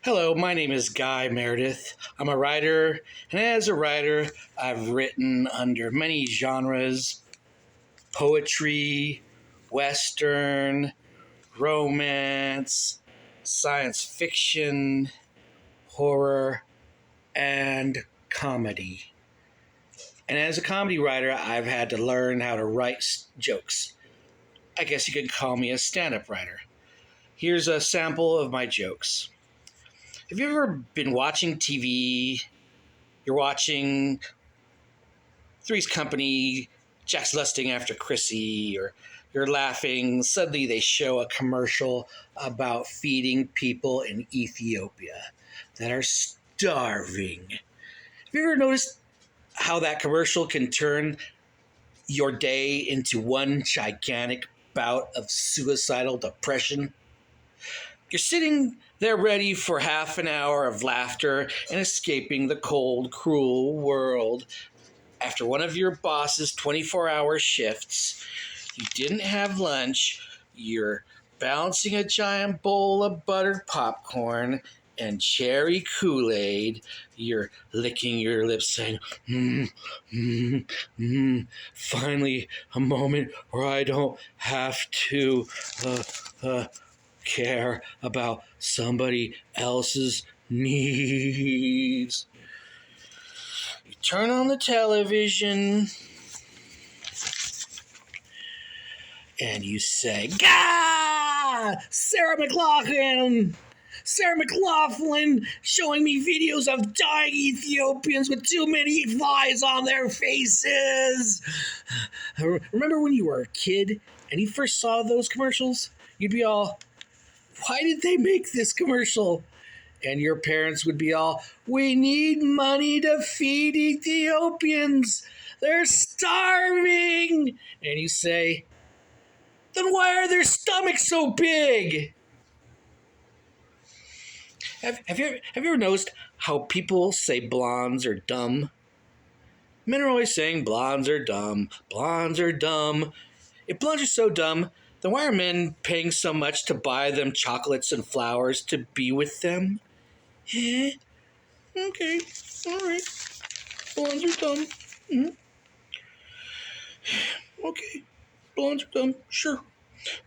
Hello, my name is Guy Meredith. I'm a writer, and as a writer, I've written under many genres: poetry, western, romance, science fiction, horror, and comedy. And as a comedy writer, I've had to learn how to write jokes. I guess you could call me a stand-up writer. Here's a sample of my jokes. Have you ever been watching TV? You're watching Three's Company, Jack's lusting after Chrissy, or you're laughing. Suddenly they show a commercial about feeding people in Ethiopia that are starving. Have you ever noticed how that commercial can turn your day into one gigantic bout of suicidal depression? You're sitting there ready for half an hour of laughter and escaping the cold, cruel world. After one of your boss's 24-hour shifts, you didn't have lunch, you're balancing a giant bowl of buttered popcorn and cherry Kool-Aid. You're licking your lips saying, finally a moment where I don't have to care about somebody else's needs. You turn on the television and you say, Gah! Sarah McLachlan showing me videos of dying Ethiopians with too many flies on their faces. Remember when you were a kid and you first saw those commercials? You'd be all, why did they make this commercial? And your parents would be all, we need money to feed Ethiopians. They're starving. And you say, then why are their stomachs so big? Have you ever noticed how people say blondes are dumb? Men are always saying blondes are dumb. Blondes are dumb. If blondes are so dumb, then why are men paying so much to buy them chocolates and flowers to be with them? Eh? Okay. All right. Blondes are dumb. Mm-hmm. Okay. Blondes are dumb. Sure.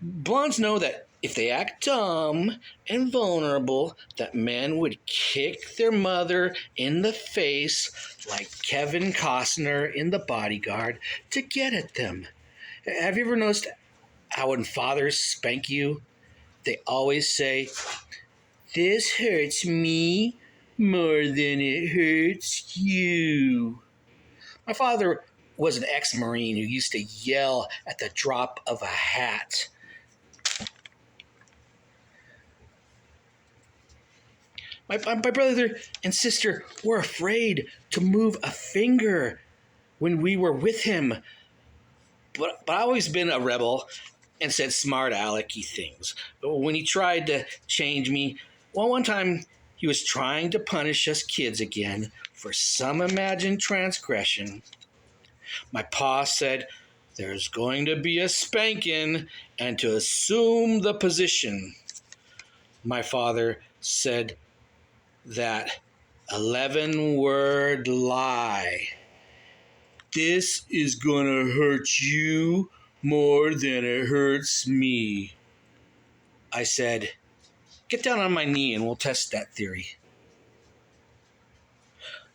Blondes know that if they act dumb and vulnerable, that men would kick their mother in the face like Kevin Costner in The Bodyguard to get at them. Have you ever noticed how when fathers spank you, they always say, this hurts me more than it hurts you. My father was an ex-Marine who used to yell at the drop of a hat. My brother and sister were afraid to move a finger when we were with him. But I've always been a rebel and said smart alecky things. But when he tried to change me, well, one time he was trying to punish us kids again for some imagined transgression. My pa said, there's going to be a spanking, and to assume the position. My father said that 11-word lie. This is gonna hurt you more than it hurts me. I said, get down on my knee and we'll test that theory.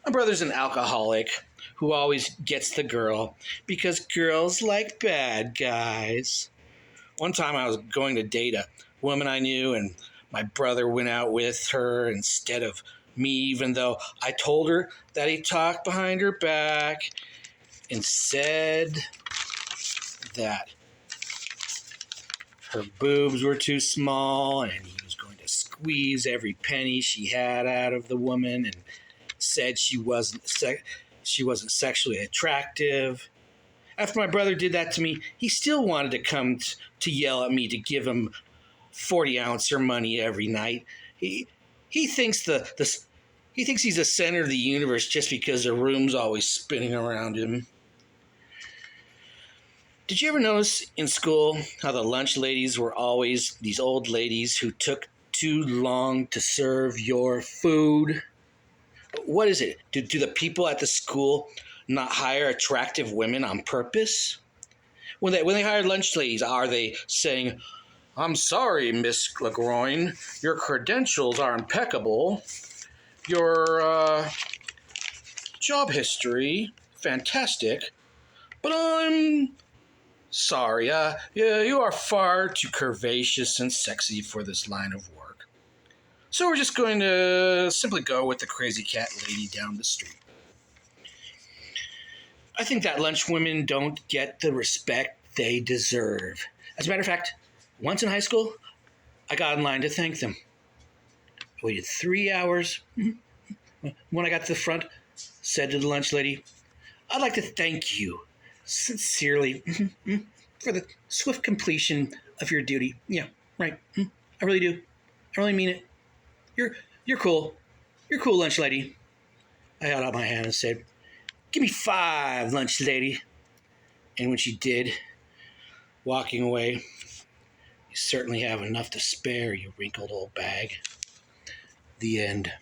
My brother's an alcoholic who always gets the girl because girls like bad guys. One time I was going to date a woman I knew, and my brother went out with her instead of me, even though I told her that he talked behind her back and said that her boobs were too small and he was going to squeeze every penny she had out of the woman, and said she wasn't sexually attractive. After my brother did that to me, he still wanted to come to yell at me to give him 40-ouncer money every night. He thinks he thinks he's the center of the universe just because the room's always spinning around him. Did you ever notice in school how the lunch ladies were always these old ladies who took too long to serve your food? What is it? Do the people at the school not hire attractive women on purpose? When they hire lunch ladies, are they saying, "I'm sorry, Miss LaGroin, your credentials are impeccable. Your job history, fantastic, but I'm sorry, yeah, you are far too curvaceous and sexy for this line of work. So we're just going to simply go with the crazy cat lady down the street." I think that lunch women don't get the respect they deserve. As a matter of fact, once in high school, I got in line to thank them. I waited 3 hours. When I got to the front, said to the lunch lady, "I'd like to thank you sincerely for the swift completion of your duty." Yeah, right. I really do. I really mean it. You're cool. You're cool, lunch lady. I held out my hand and said, "Give me 5, lunch lady." And when she did, walking away, "You certainly have enough to spare, you wrinkled old bag." The end.